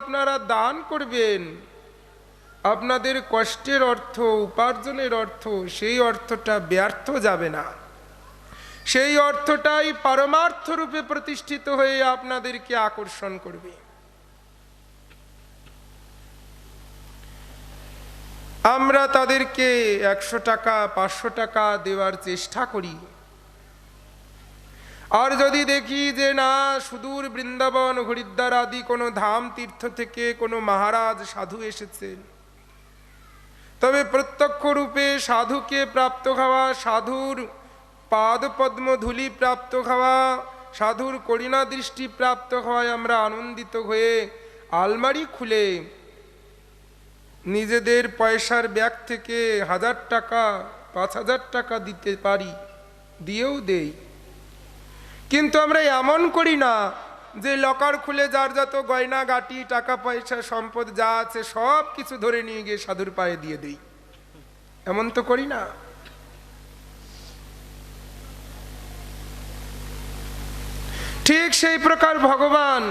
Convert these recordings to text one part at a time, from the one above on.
আপনারা দান করবেন, আপনাদের কষ্টের অর্থ, উপার্জনের অর্থ, সেই অর্থটা ব্যর্থ যাবে না। সেই অর্থটাই পারমার্থ রূপে প্রতিষ্ঠিত হয়ে আপনাদেরকে আকর্ষণ করবে। আমরা তাদেরকে 100 টাকা 500 টাকা দেওয়ার চেষ্টা করি, আর যদি দেখি যে না, সুদূর বৃন্দাবন হরিদ্বার আদি কোনো ধাম তীর্থ থেকে কোনো মহারাজ সাধু এসেছেন, তবে প্রত্যক্ষ রূপে সাধুকে প্রাপ্ত হওয়া, সাধুর পাদ পদ্ম ধূলি প্রাপ্ত হওয়া, সাধুর করুণা দৃষ্টি প্রাপ্ত হওয়ায় আমরা আনন্দিত হয়ে আলমারি খুলে নিজেদের পয়সার ব্যাগ থেকে 1000 টাকা 5000 টাকা দিতে পারি, দিয়েও দেই। কিন্তু আমরা এমন করি না যে লকার খুলে যার যত গয়না গাটি টাকা পয়সা সম্পদ যা আছে সব কিছু ধরে নিয়ে গিয়ে সাধুর পায়ে দিয়ে দেই, এমন তো করি না। ঠিক সেই প্রকার ভগবান,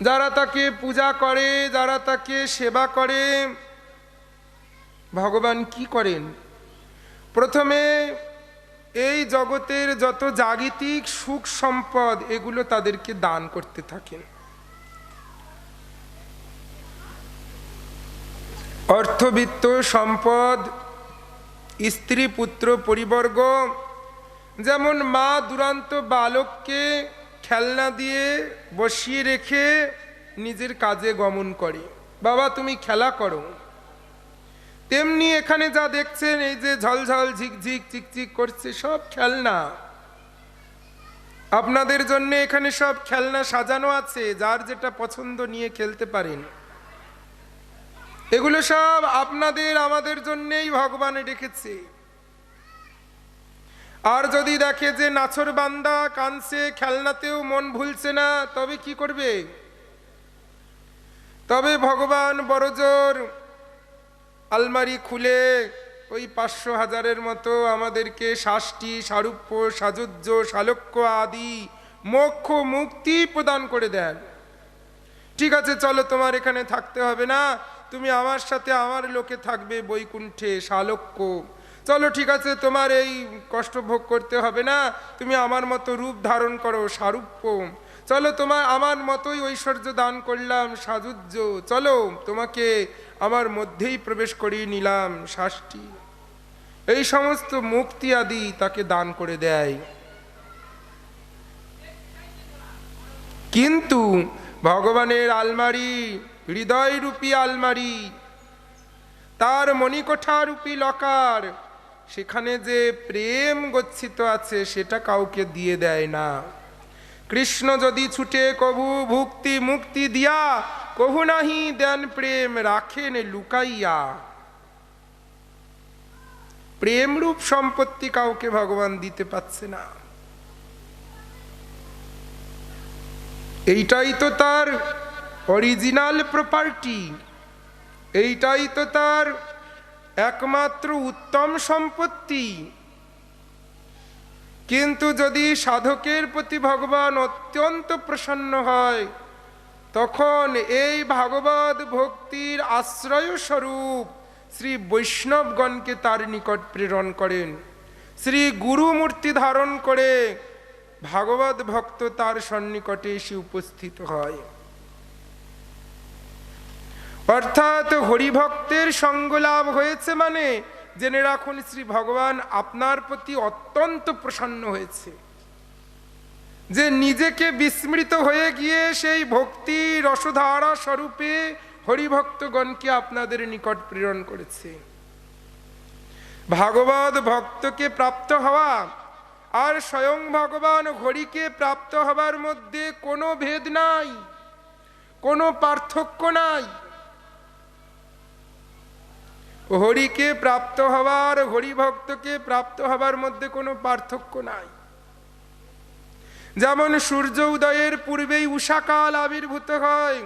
যারা তাকে পূজা করে, যারা তাকে সেবা করে, ভগবান কি করেন? প্রথমে এই জগতের যত জাগতিক সুখ সম্পদ এগুলো তাদেরকে দান করতে থাকেন। অর্থবিত্ত সম্পদ, স্ত্রী পুত্র পরিবর্গ, যেমন মা দুরান্ত বালককে খেলনা দিয়ে বসিয়ে রেখে নিজের কাজে গমন করে, বাবা তুমি খেলা করো, তেমনি এখানে যা দেখছেন এই যে ঝলঝল ঝিকঝিক চিকচিক করছে সব খেলনা। আপনাদের জন্য এখানে সব খেলনা সাজানো আছে, যার যেটা পছন্দ নিয়ে খেলতে পারেন। এগুলো সব আপনাদের আমাদের জন্যই ভগবান রেখেছে। আর যদি দেখে যে নাছর বান্দা কানছে, খেলনাতেও মন ভুলছে না, তবে কি করবে? তবে ভগবান বড়জোর আলমারি খুলে ওই 500-1000-এর মতো আমাদেরকে শাস্তি, সারূপ্য, সাজুজ্য, শালক্য আদি মোক্ষ মুক্তি প্রদান করে দেন। ঠিক আছে, চলো তোমার এখানে থাকতে হবে না, তুমি আমার সাথে আমার লোকে থাকবে বৈকুণ্ঠে, শালক্য। চলো ঠিক আছে, তোমার এই কষ্ট ভোগ করতে হবে না, তুমি আমার মতো রূপ ধারণ করো, সারূপ্য। চলো তোমার আমার মতোই ঐশ্বর্য দান করলাম, সাজুজ্য। চলো তোমাকে আমার মধ্যেই প্রবেশ করিয়ে নিলাম, শাস্তি। এই সমস্ত মুক্তি আদি তাকে দান করে দেয়। কিন্তু ভগবানের আলমারি, হৃদয় রূপী আলমারি, তার মণিকোঠা রূপী লকার, সেখানে যে প্রেম গচ্ছিত আছে সেটা কাউকে দিয়ে দেয় না। কৃষ্ণ যদি ছুটে কভু ভুক্তি মুক্তি দিয়া, কভু নাহি দেন প্রেম রাখেন লুকাইয়া। প্রেম রূপ সম্পত্তি কাউকে ভগবান দিতে পারছে না। এইটাই তো তার অরিজিনাল প্রপার্টি, এইটাই তো তার একমাত্র উত্তম সম্পত্তি। কিন্তু যদি সাধকের প্রতি ভগবান অত্যন্ত প্রসন্ন হয়, তখন এই ভাগবত ভক্তির আশ্রয় স্বরূপ শ্রী বৈষ্ণবগণকে তার নিকট প্রেরণ করেন। শ্রী গুরু মূর্তি ধারণ করে ভাগবত ভক্ত তার সন্নিকটে এসে উপস্থিত হয়। অর্থাৎ হরিভক্তের সঙ্গ লাভ হয়েছে মানে জেনে রাখুন শ্রী ভগবান আপনার প্রতি অত্যন্ত প্রসন্ন হয়েছে, যে নিজেকে বিস্মৃত হয়ে গিয়ে সেই ভক্তি রসধারা স্বরূপে হরিভক্তগণকে আপনাদের নিকট প্রেরণ করেছে। ভাগবত ভক্তকে প্রাপ্ত হওয়া আর স্বয়ং ভগবান হরিকে প্রাপ্ত হবার মধ্যে কোনো ভেদ নাই, কোনো পার্থক্য নাই। হরিকে প্রাপ্ত হবার, হরিভক্তকে প্রাপ্ত হবার মধ্যে কোনো পার্থক্য নাই। যেমন সূর্য উদয়ের পূর্বেই উষাকাল আবির্ভূত হয়,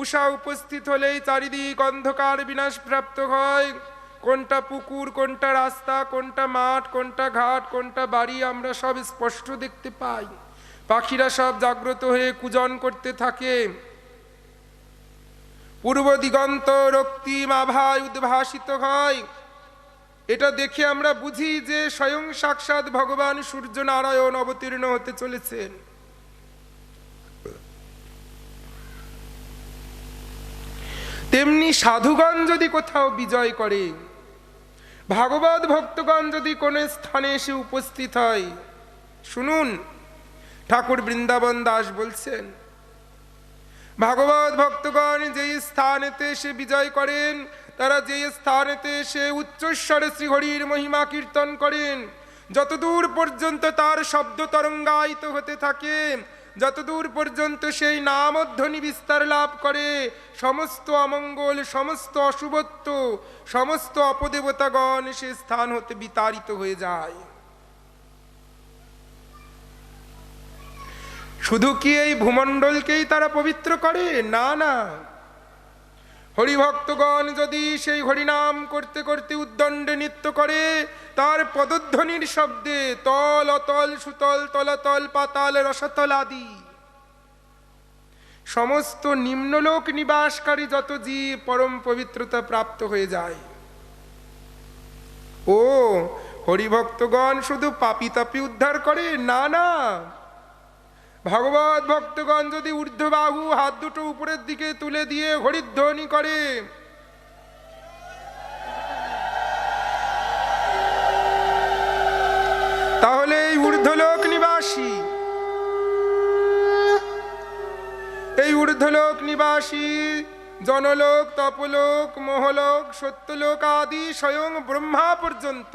উষা উপস্থিত হলেই চারিদিক অন্ধকার বিনাশ প্রাপ্ত হয়। কোনটা পুকুর, কোনটা রাস্তা, কোনটা মাঠ, কোনটা ঘাট, কোনটা বাড়ি আমরা সব স্পষ্ট দেখতে পাই। পাখিরা সব জাগ্রত হয়ে কূজন করতে থাকে। পূর্ব দিগন্ত রক্তিম আভায় উদ্ভাসিত হয়। এটা দেখে আমরা বুঝি যে স্বয়ং সাক্ষাৎ ভগবান সূর্য নারায়ণ অবতীর্ণ হতে চলেছেন। তেমনি সাধুগণ যদি কোথাও বিজয় করে, ভাগবত ভক্তগণ যদি কোনো স্থানে এসে উপস্থিত হয়, শুনুন ঠাকুর বৃন্দাবন দাস বলছেন, ভাগবত ভক্তগণ যেই স্থানেতে এসে বিজয় করেন, তারা যেই স্থানেতে এসে উচ্চস্বরে শ্রীহরির মহিমা কীর্তন করেন, যতদূর পর্যন্ত তার শব্দ তরঙ্গায়িত হতে থাকে, যতদূর পর্যন্ত সেই নামধ্বনি বিস্তার লাভ করে, সমস্ত অমঙ্গল, সমস্ত অশুভত্ব, সমস্ত অপদেবতাগণ সে স্থান হতে বিতাড়িত হয়ে যায়। শুধু কি এই ভূমণ্ডলকেই তারা পবিত্র করে? না না, হরিভক্তগণ যদি সেই হরিনাম করতে করতে উদ্দণ্ডে নৃত্য করে, তার পদধ্বনির শব্দে তল অতল সুতল তলাতল পাতাল রসাতল আদি সমস্ত নিম্নলোক নিবাসকারী যত জীব পরম পবিত্রতা প্রাপ্ত হয়ে যায়। ও হরিভক্তগণ শুধু পাপী তাপী উদ্ধার করে? না না, ভগবত ভক্তগণ যদি ঊর্ধ্ববাহু হাত দুটো উপরের দিকে তুলে দিয়ে হরিধ্বনি করে, তাহলে এই ঊর্ধ্বলোক নিবাসী, এই ঊর্ধ্বলোক নিবাসী জনলোক, তপলোক, মোহলোক, সত্যলোক আদি স্বয়ং ব্রহ্মা পর্যন্ত,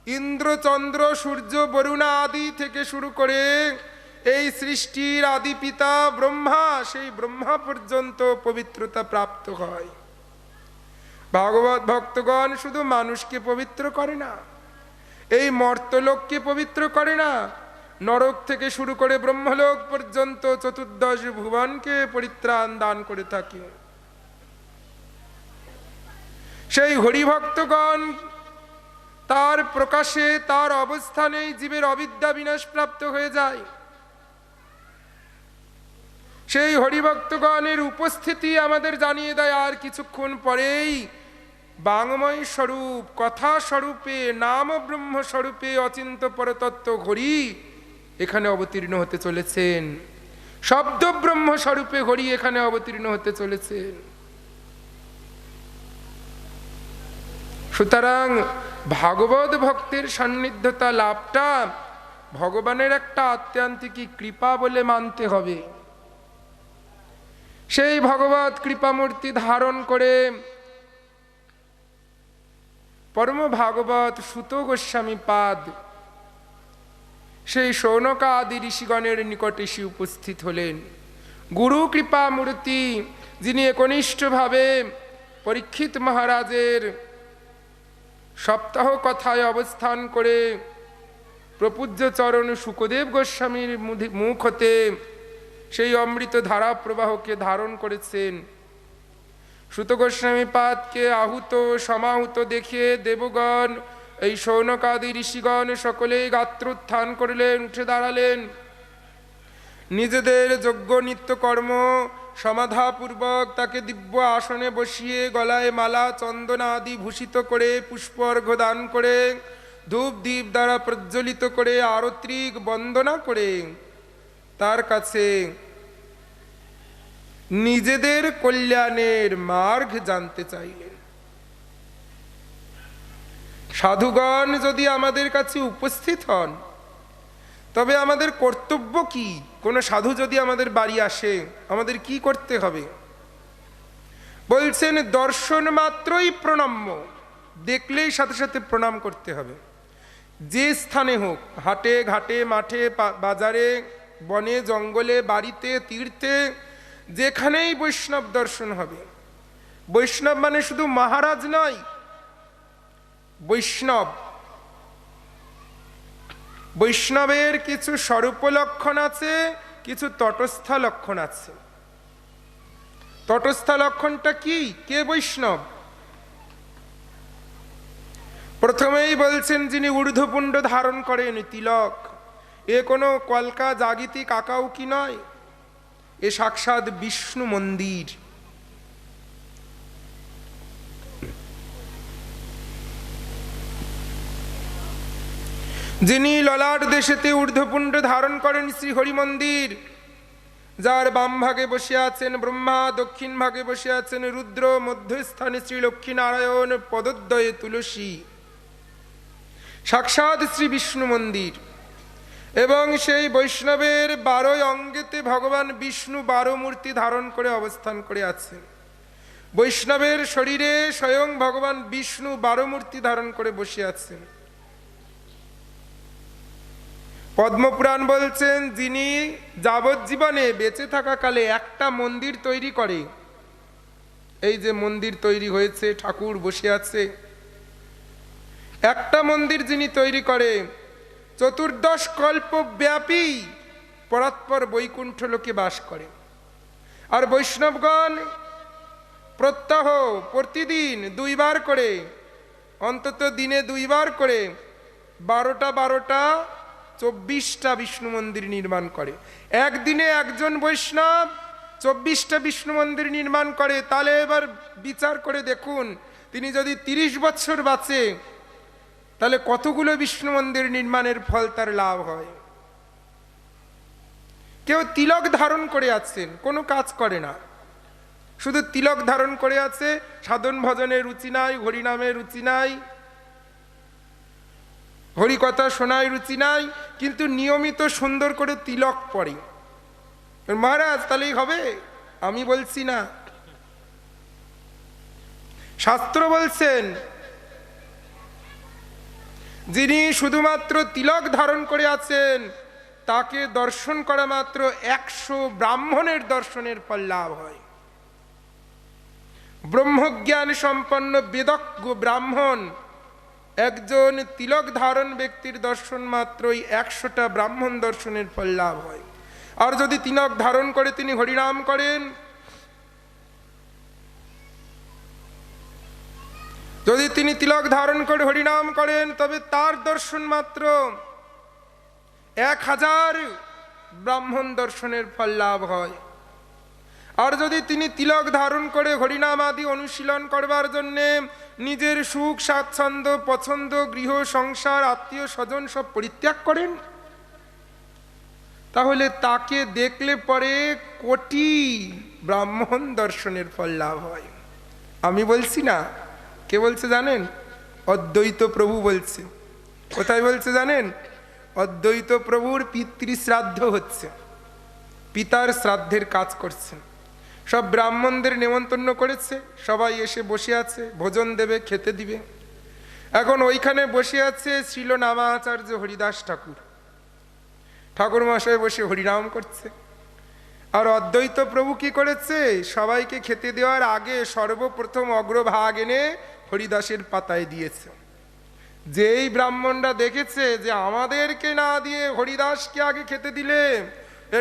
ইন্দ্র, চন্দ্র, সূর্য, বরুণা আদি থেকে শুরু করে এই সৃষ্টির আদি পিতা ব্রহ্মা, সেই ব্রহ্মা পর্যন্ত পবিত্রতা প্রাপ্ত হয়। ভাগবত ভক্তগণ শুধু মানুষকে পবিত্র করে না, এই মর্তলোককে পবিত্র করে না, নরক থেকে শুরু করে ব্রহ্মলোক পর্যন্ত চতুর্দশ ভুবনকে পরিত্রাণ দান করে থাকে। সেই হরিভক্তগণ তার প্রকাশে, তার অবস্থানেই জীবের অবিদ্যা বিনাশ প্রাপ্ত হয়ে যায়। সেই হরিভক্তগণের উপস্থিতি আমাদের জানিয়ে দেয় আর কিছুক্ষণ পরেই বাংময় স্বরূপ, কথা স্বরূপে, নাম ব্রহ্ম স্বরূপে অচিন্ত পরতত্ত্ব হরি এখানে অবতীর্ণ হতে চলেছেন। শব্দ ব্রহ্ম স্বরূপে হরি এখানে অবতীর্ণ হতে চলেছেন। সুতরাং ভাগবত ভক্তের সান্নিধ্যতা লাভটা ভগবানের একটা আত্মান্তিক কৃপা বলে মানতে হবে। সেই ভগবত কৃপামূর্তি ধারণ করে পরম ভাগবত সুত গোস্বামী পাদ সেই শৌনকা আদি ঋষিগণের নিকটে এসে উপস্থিত হলেন। গুরু কৃপামূর্তি, যিনি একনিষ্ঠভাবে পরীক্ষিত মহারাজের সপ্তাহ কথায় অবস্থান করে প্রপূজ্য চরণ শুকদেব গোস্বামীর মুখ হতে সেই অমৃত ধারা প্রবাহকে ধারণ করেছেন। সুত গোস্বামী পাদকে আহুত সমাহুত দেখে দেবগণ, এই শৌনকাদি ঋষিগণ সকলেই গাত্রোত্থান করলেন, উঠে দাঁড়ালেন। নিজেদের যজ্ঞ নিত্যকর্ম সমাধাপূর্বক তাকে দিব্য আসনে বসিয়ে গলায় মালা চন্দন আদি ভূষিত করে, পুষ্পর্ঘ্য দান করে, ধূপ দীপ দ্বারা প্রজ্বলিত করে, আরত্রিক বন্দনা করে তার কাছে নিজেদের কল্যাণের মার্গ জানতে চাইলেন। সাধুগণ যদি আমাদের কাছে উপস্থিত হন, তবে আমাদের কর্তব্য কি? কোনো সাধু যদি আমাদের বাড়ি আসে, আমাদের কি করতে হবে? বলছেন দর্শন মাত্রই প্রণম্য, দেখলেই সাথে সাথে প্রণাম করতে হবে। যে স্থানে হোক, হাটে ঘাটে মাঠে বাজারে বনে জঙ্গলে বাড়িতে তীর্থে, যেখানেই বৈষ্ণব দর্শন হবে, বৈষ্ণব মানে শুধু মহারাজ নয়, বৈষ্ণব, বৈষ্ণবের কিছু স্বরূপ লক্ষণ আছে, কিছু তটস্থ লক্ষণ আছে। তটস্থ লক্ষণটা কি? কে বৈষ্ণব? প্রথমেই বলছেন যিনি ঊর্ধ্বপুণ্ড ধারণ করেন, তিলক, এ কোনো কলকা জাগিতি কাকাউকি নয়, এ সাক্ষাৎ বিষ্ণু মন্দির। যিনি ললাট দেশেতে ঊর্ধ্বপুণ্ড ধারণ করেন শ্রী হরি মন্দির, যার বাম ভাগে বসে আছেন ব্রহ্মা, দক্ষিণ ভাগে বসে আছেন রুদ্র, মধ্যস্থানে শ্রী লক্ষ্মী নারায়ণ, পদোদ্বয়ে তুলসী, সাক্ষাৎ শ্রী বিষ্ণু মন্দির। এবং সেই বৈষ্ণবের 12 অঙ্গেতে ভগবান বিষ্ণু 12 মূর্তি ধারণ করে অবস্থান করে আছেন। বৈষ্ণবের শরীরে স্বয়ং ভগবান বিষ্ণু 12 মূর্তি ধারণ করে বসে আছেন। পদ্মপুরাণ বলছেন, যিনি যাবজ্জীবনে বেঁচে থাকাকালে একটা মন্দির তৈরি করে, এই যে মন্দির তৈরি হয়েছে, ঠাকুর বসে আছে, একটা মন্দির যিনি তৈরি করে 14 কল্প ব্যাপী পরাৎপর বৈকুণ্ঠ লোকে বাস করে। আর বৈষ্ণবগণ প্রত্যহ প্রতিদিন 2 বার করে, অন্তত দিনে 2 বার করে 12টা 24টা বিষ্ণু মন্দির নির্মাণ করে। একদিনে একজন বৈষ্ণব 24টা বিষ্ণু মন্দির নির্মাণ করে। তাহলে এবার বিচার করে দেখুন, তিনি যদি 30 বছর বাঁচে, তাহলে কতগুলো বিষ্ণু মন্দির নির্মাণের ফল তার লাভ হয়। কেউ তিলক ধারণ করে আছেন, কোনো কাজ করে না, শুধু তিলক ধারণ করে আছে, সাধন ভজনের রুচি নাই, হরিনামের রুচি নাই, হরিকথা শোনায় রুচি নাই, কিন্তু নিয়মিত সুন্দর করে তিলক পড়ে। মহারাজ তাহলেই হবে? আমি বলছি না, শাস্ত্র বলছেন যিনি শুধুমাত্র তিলক ধারণ করে আছেন, তাকে দর্শন করা মাত্র 100 ব্রাহ্মণের দর্শনের ফল লাভ হয়। ব্রহ্মজ্ঞান সম্পন্ন বেদজ্ঞ ব্রাহ্মণ একজন তিলক ধারণ ব্যক্তির দর্শন মাত্রই 100টা ব্রাহ্মণ দর্শনের ফল লাভ হয়। আর যদি তিলক ধারণ করে তিনি হরিনাম করেন, যদি তিনি তিলক ধারণ করে হরিনাম করেন, তবে তার দর্শন মাত্র 1000 ব্রাহ্মণ দর্শনের ফল লাভ হয়। আর যদি তিনি তিলক ধারণ করে হরিনাম আদি অনুশীলন করবার জন্যে নিজের সুখ স্বাচ্ছন্দ্য পছন্দ গৃহ সংসার আত্মীয় স্বজন সব পরিত্যাগ করেন, তাহলে তাকে দেখলে পরে কোটি ব্রাহ্মণ দর্শনের ফল লাভ হয়। আমি বলছি না, কে বলছে জানেন? অদ্বৈত প্রভু বলছে। কোথায় বলছে জানেন? অদ্বৈত প্রভুর পিতৃশ্রাদ্ধ হচ্ছে, পিতার শ্রাদ্ধের কাজ করছেন। সব ব্রাহ্মণদের নেমন্তন্ন করেছে, সবাই এসে বসে আছে, ভোজন দেবে, খেতে দিবে। এখন ওইখানে বসে আছে শ্রীল নামাচার্য হরিদাস ঠাকুর, ঠাকুর মশাই বসে হরিনাম করছে। আর অদ্বৈত প্রভু কি করেছে? সবাইকে খেতে দেওয়ার আগে সর্বপ্রথম অগ্রভাগ এনে হরিদাসের পাতায় দিয়েছে। যেই ব্রাহ্মণরা দেখেছে যে আমাদেরকে না দিয়ে হরিদাসকে আগে খেতে দিলে,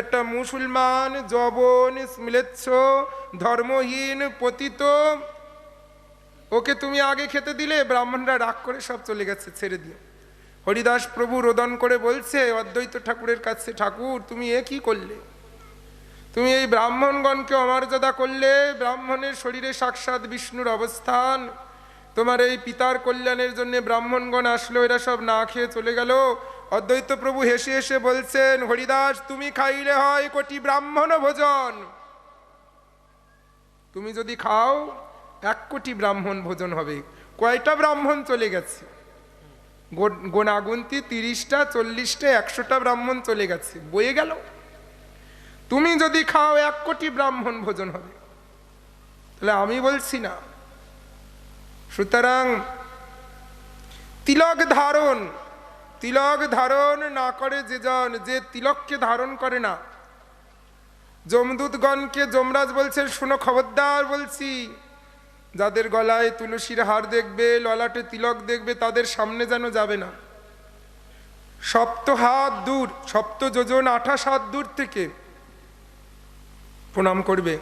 একটা মুসলমান জবন স্মলেচ্ছ ধর্মহীন পতিত, ওকে তুমি আগে খেতে দিলে, ব্রাহ্মণরা রাগ করে সব চলে গেছে ছেড়ে দিয়ে। হরিদাস প্রভু রোদন করে বলছে অদ্বৈত ঠাকুরের কাছে, ঠাকুর তুমি এ কি করলে? তুমি এই ব্রাহ্মণগণকে অমর্যাদা করলে। ব্রাহ্মণের শরীরে সাক্ষাৎ বিষ্ণুর অবস্থান, তোমার এই পিতার কল্যাণের জন্য ব্রাহ্মণগণ আসলো, এরা সব না খেয়ে চলে গেল। অদ্বৈত প্রভু হেসে হেসে বলছেন, হরিদাস তুমি খাইলে হয় কোটি ব্রাহ্মণ ভোজন, তুমি যদি খাও 1 কোটি ব্রাহ্মণ ভোজন হবে। কয়টা ব্রাহ্মণ চলে গেছে? গোনাগুন্তি 30টা 40টা 100টা ব্রাহ্মণ চলে গেছে, বয়ে গেল। তুমি যদি খাও 1 কোটি ব্রাহ্মণ ভোজন হবে। তাহলে আমি বলছি না। সুতরাং তিলক ধারণ না করে যে জন, যে তিলককে ধারণ করে না, যমদূতগণকে যমরাজ বলছেন, শোনো খবরদার বলছি, যাদের গলায় তুলসীর হার দেখবে, ললাটে তিলক দেখবে, তাদের সামনে যেন যাবে না। 7 হাত দূর, 7 যোজন 28 হাত দূর থেকে প্রণাম করবে।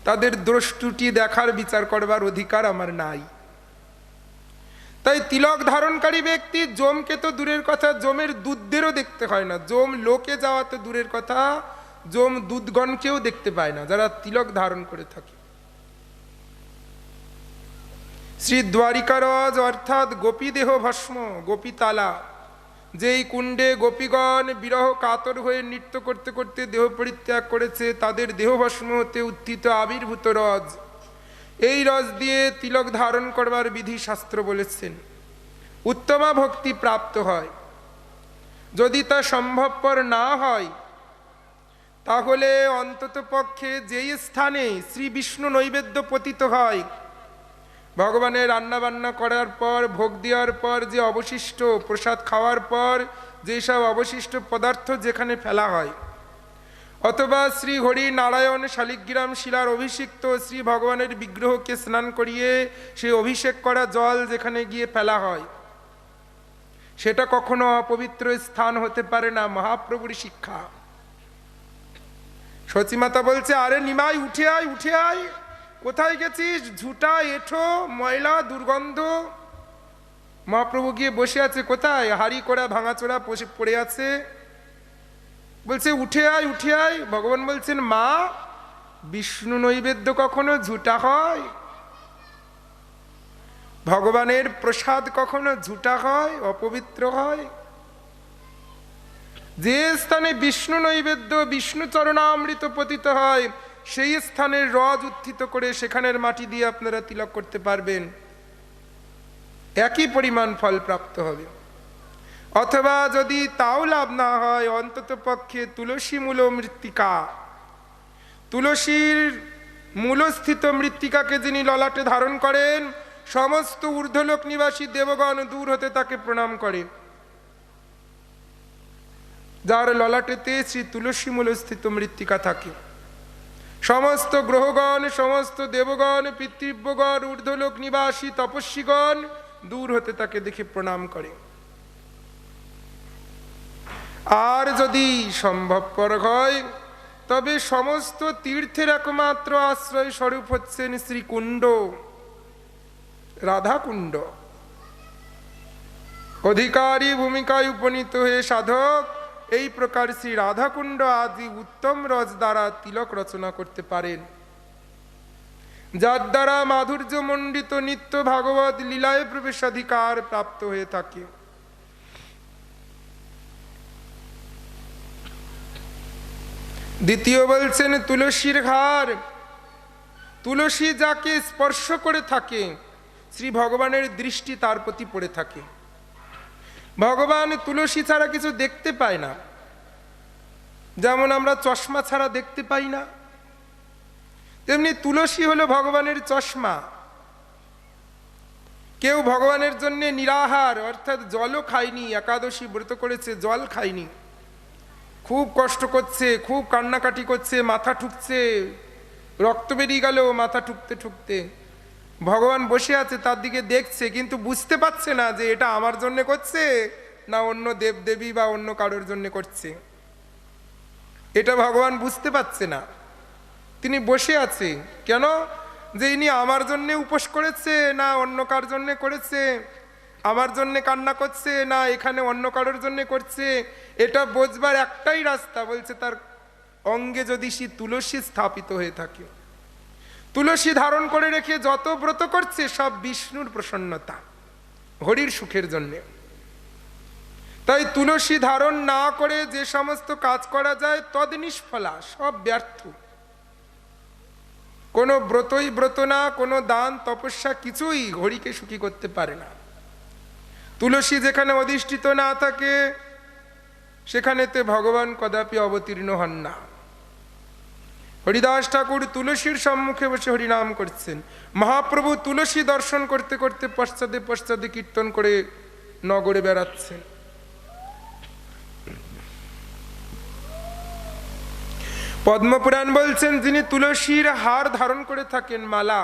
তাদের দোষ ত্রুটি দেখার বিচার করবার অধিকার আমার নাই। তাই তিলক ধারণকারী ব্যক্তি যমকে তো দূরের কথা, যমের দূতদেরও দেখতে হয় না। যম লোকে যাওয়াতে দূরের কথা, যম দূতগণকেও দেখতে পায় না যারা তিলক ধারণ করে থাকে। শ্রী দ্বারিকারজ অর্থাৎ গোপী দেহ ভস্ম, গোপী তালা, যেই কুণ্ডে গোপীগণ বিরহ কাতর হয়ে নৃত্য করতে করতে দেহ পরিত্যাগ করেছে, তাদের দেহভস্ম হতে উত্থিত আবির্ভূত রজ, এই রজ দিয়ে তিলক ধারণ করবার বিধি শাস্ত্র বলেছেন। উত্তমা ভক্তি প্রাপ্ত হয়। যদি তা সম্ভবপর না হয়, তাহলে অন্তত পক্ষে যেই স্থানে শ্রী বিষ্ণু নৈবেদ্য পতিত হয়, ভগবানের রান্নাবান্না করার পর, ভোগ দেওয়ার পর যে অবশিষ্ট প্রসাদ খাওয়ার পর যেসব অবশিষ্ট পদার্থ যেখানে ফেলা হয়, অথবা শ্রী হরি নারায়ণ শালিগ্রাম শিলার অভিষিক্ত শ্রী ভগবানের বিগ্রহকে স্নান করিয়ে সেই অভিষেক করা জল যেখানে গিয়ে ফেলা হয়, সেটা কখনো অপবিত্র স্থান হতে পারে না। মহাপ্রভুর শিক্ষা। সচিমাতা বলছে, আরে নিমাই উঠে আয়, উঠে আয়, কোথায় গেছিস? ঝুটা, এঠো, ময়লা, দুর্গন্ধ। মহাপ্রভু গিয়ে বসে আছে কোথায়? হাড়ি কড়া ভাঙাচোরা পড়ে আছে। বলছে উঠে আয়, উঠে আয়। ভগবান বলছেন, মা, বিষ্ণু নৈবেদ্য কখনো ঝুটা হয়? ভগবানের প্রসাদ কখনো ঝুটা হয়, অপবিত্র হয়? যে স্থানে বিষ্ণু নৈবেদ্য, বিষ্ণু চরণামৃত পতিত হয়, সেই স্থানের রজ উত্থিত করে সেখানের মাটি দিয়ে আপনারা তিলক করতে পারবেন, একই পরিমাণ ফল প্রাপ্ত হবে। অথবা যদি তাও লাভ না হয়, অন্তত পক্ষে তুলসী মূল মৃত্তিকা, তুলসীর মূলস্থিত মৃত্তিকাকে যিনি ললাটে ধারণ করেন, সমস্ত ঊর্ধ্বলোক নিবাসী দেবগণ দূর হতে তাকে প্রণাম করে। যার ললাটেতে শ্রী তুলসী মূলস্থিত মৃত্তিকা থাকে, সমস্ত গ্রহগণ, সমস্ত দেবগণ, পিতৃব্যগণ, ঊর্ধ্বলোক নিবাসী তপস্বীগণ দূর হতে তাকে দেখে প্রণাম করে। আর যদি সম্ভবপর হয়, তবে সমস্ত তীর্থের একমাত্র আশ্রয় স্বরূপ হচ্ছেন শ্রীকুণ্ড, রাধাকুণ্ড। অধিকারী ভূমিকায় উপনীত হয়ে সাধক এই প্রকার শ্রী রাধাকুণ্ড আদি উত্তম রজ দ্বারা তিলক রচনা করতে পারেন, যার দ্বারা মাধুর্য মণ্ডিত নিত্য ভাগবত লীলায় প্রবেশাধিকার প্রাপ্ত হয়ে থাকে। দ্বিতীয় বলছেন তুলসীর ঘাড়। তুলসী যাকে স্পর্শ করে থাকে, শ্রী ভগবানের দৃষ্টি তার প্রতি পড়ে থাকে। ভগবান তুলসী ছাড়া কিছু দেখতে পায় না, যেমন আমরা চশমা ছাড়া দেখতে পাই না, তেমনি তুলসী হলো ভগবানের চশমা। কেউ ভগবানের জন্য নিরাহার, অর্থাৎ জলও খায়নি, একাদশী ব্রত করেছে, জল খায়নি, খুব কষ্ট করছে, খুব কান্নাকাটি করছে, মাথা ঠুকছে, রক্ত বেরিয়ে গেল মাথা ঠুকতে ঠুকতে, ভগবান বসে আছে তার দিকে দেখছে, কিন্তু বুঝতে পারছে না যে এটা আমার জন্য করছে না অন্য দেবদেবী বা অন্য কারোর জন্য করছে। এটা ভগবান বুঝতে পারছে না। তিনি বসে আছে কেন? যে ইনি আমার জন্য উপোস করেছে না অন্য কার জন্য করেছে, আমার জন্য কান্না করছে না এখানে অন্য কারোর জন্য করছে, এটা বোঝবার একটাই রাস্তা। বলছে তার অঙ্গে যদি সে তুলসী স্থাপিত হয়ে থাকে, তুলসী ধারণ করে রেখে যত ব্রত করছে সব বিষ্ণুর প্রসন্নতা, হরির সুখের জন্যে। তাই তুলসী ধারণ না করে যে সমস্ত কাজ করা যায় তদ নিষ্ফলা, সব ব্যর্থ। কোনো ব্রতই ব্রত না, কোনো দান তপস্যা কিছুই হরিকে সুখী করতে পারে না। তুলসী যেখানে অধিষ্ঠিত না থাকে সেখানেতে ভগবান কদাপি অবতীর্ণ হন না। হরিদাস ঠাকুর তুলসীর সম্মুখে বসে হরিনাম করছেন, মহাপ্রভু তুলসী দর্শন করতে করতে পশ্চাদে পশ্চাদে কীর্তন করে নগরে বেড়াচ্ছেন। পদ্মপুরাণ বলছেন, যিনি তুলসীর হার ধারণ করে থাকেন, মালা,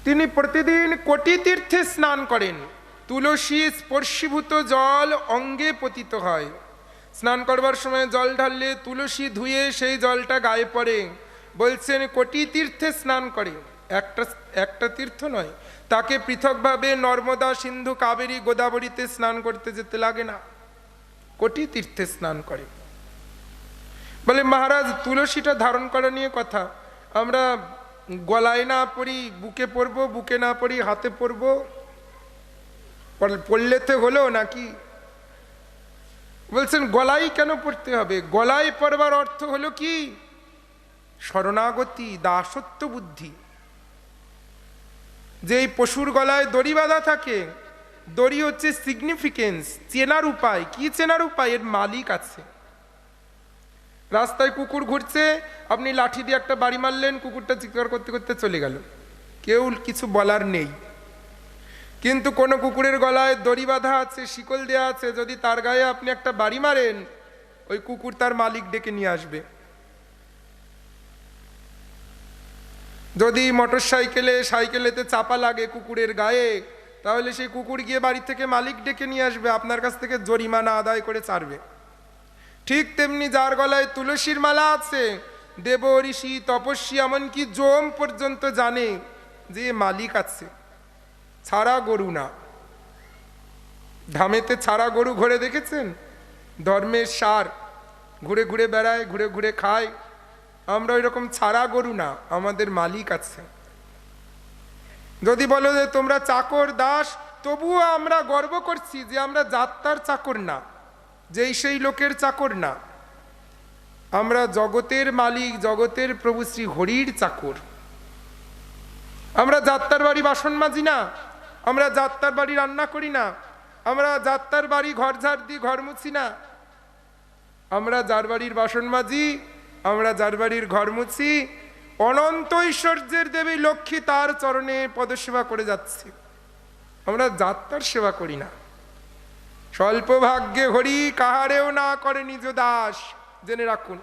তিনি প্রতিদিন কোটি তীর্থে স্নান করেন। তুলসী স্পর্শীভূত জল অঙ্গে পতিত হয়, স্নান করবার সময় জল ঢাললে তুলসী ধুয়ে সেই জলটা গায়ে পড়ে। বলছেন কোটি তীর্থে স্নান করে, একটা তীর্থ নয়, তাকে পৃথকভাবে নর্মদা, সিন্ধু, কাবেরী, গোদাবরীতে স্নান করতে যেতে লাগে না, কোটি তীর্থে স্নান করে। বলে মহারাজ তুলসীটা ধারণ করা নিয়ে কথা, আমরা গলায় না পড়ি বুকে পরবো, বুকে না পড়ি হাতে পরবো, পড়লে তো হলো নাকি? বলছেন গলায় কেন পড়তে হবে? গলায় পড়বার অর্থ হলো কি? শরণাগতি, দাসত্ব বুদ্ধি। যে এই পশুর গলায় দড়ি বাঁধা থাকে, দড়ি হচ্ছে সিগনিফিকেন্স, চেনার উপায়। কি চেনার উপায়? এর মালিক আছে। রাস্তায় কুকুর ঘুরছে, আপনি লাঠি দিয়ে একটা বাড়ি মারলেন, কুকুরটা চিৎকার করতে করতে চলে গেল, কেউ কিছু বলার নেই। কিন্তু কোনো কুকুরের গলায় দড়ি বাঁধা আছে, শিকল দেওয়া আছে, যদি তার গায়ে আপনি একটা বাড়ি মারেন, ওই কুকুর তার মালিক ডেকে নিয়ে আসবে। যদি মোটর সাইকেলেতে চাপা লাগে কুকুরের গায়ে, তাহলে সেই কুকুর গিয়ে বাড়ি থেকে মালিক ডেকে নিয়ে আসবে, আপনার কাছ থেকে জরিমানা আদায় করে ছাড়বে। ঠিক তেমনি যার গলায় তুলসীর মালা আছে, দেব, ঋষি, তপস্বী, এমনকি জম পর্যন্ত জানে যে মালিক আছে। ছাড়া গরু না। ধামেতে ছাড়া গরু ঘুরে দেখেছেন? ধর্মের সার, ঘুরে ঘুরে বেড়ায়, ঘুরে ঘুরে খায়। আমরা ওই রকম ছাড়া গরু না, আমাদের মালিক আছে। যদি বলো যে তোমরা চাকর দাস, তবুও আমরা গর্ব করছি যে আমরা যাত্রার চাকর না, যেই সেই লোকের চাকর না। আমরা জগতের মালিক, জগতের প্রভু শ্রী হরির চাকর। আমরা যাত্রার বাড়ি বাসন মাজি না, আমরা যাত্রার বাড়ি রান্না করি না, আমরা যাত্রার বাড়ি ঘর ঝাড় দিই, ঘর মুছি না। আমরা যার বাড়ির বাসন মাজি, আমরা যার বাড়ির ঘর মুছি, অনন্ত ঐশ্বর্যের দেবী লক্ষ্মী তার চরণে পদসেবা করে যাচ্ছি। আমরা যাত্রার সেবা করি না। স্বল্প ভাগ্যে হরি কাহারেও না করে নিজ দাস। জেনে রাখুন,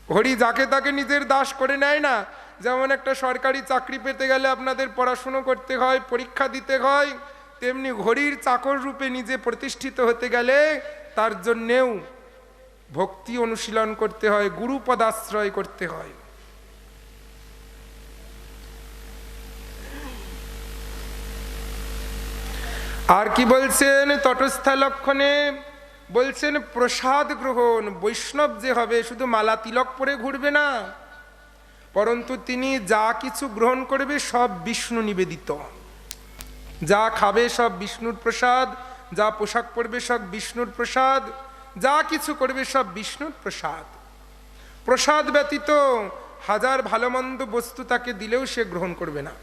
হরি যাকে তাকে নিজের দাস করে নেয় না। যেমন একটা সরকারি চাকরি পেতে গেলে আপনাদের পড়াশুনো করতে হয়, পরীক্ষা দিতে হয়, তেমনি হরির চাকর রূপে নিজে প্রতিষ্ঠিত হতে গেলে তার জন্যেও ভক্তি অনুশীলন করতে হয়, গুরু পদাশ্রয় করতে হয়। আর কি বলছেন তটস্থ লক্ষণে? বলছেন প্রসাদ গ্রহণ। বৈষ্ণব যে হবে শুধু মালা তিলক পরে ঘুরবে না, পরন্তু তিনি যা কিছু গ্রহণ করবে সব বিষ্ণু নিবেদিত। যা খাবে সব বিষ্ণুর প্রসাদ, যা পোশাক পরবে সব বিষ্ণুর প্রসাদ, যা কিছু করবে সব বিষ্ণুর প্রসাদ। প্রসাদ ব্যতীত হাজার ভালো মন্দ বস্তু তাকে দিলেও সে গ্রহণ করবে না।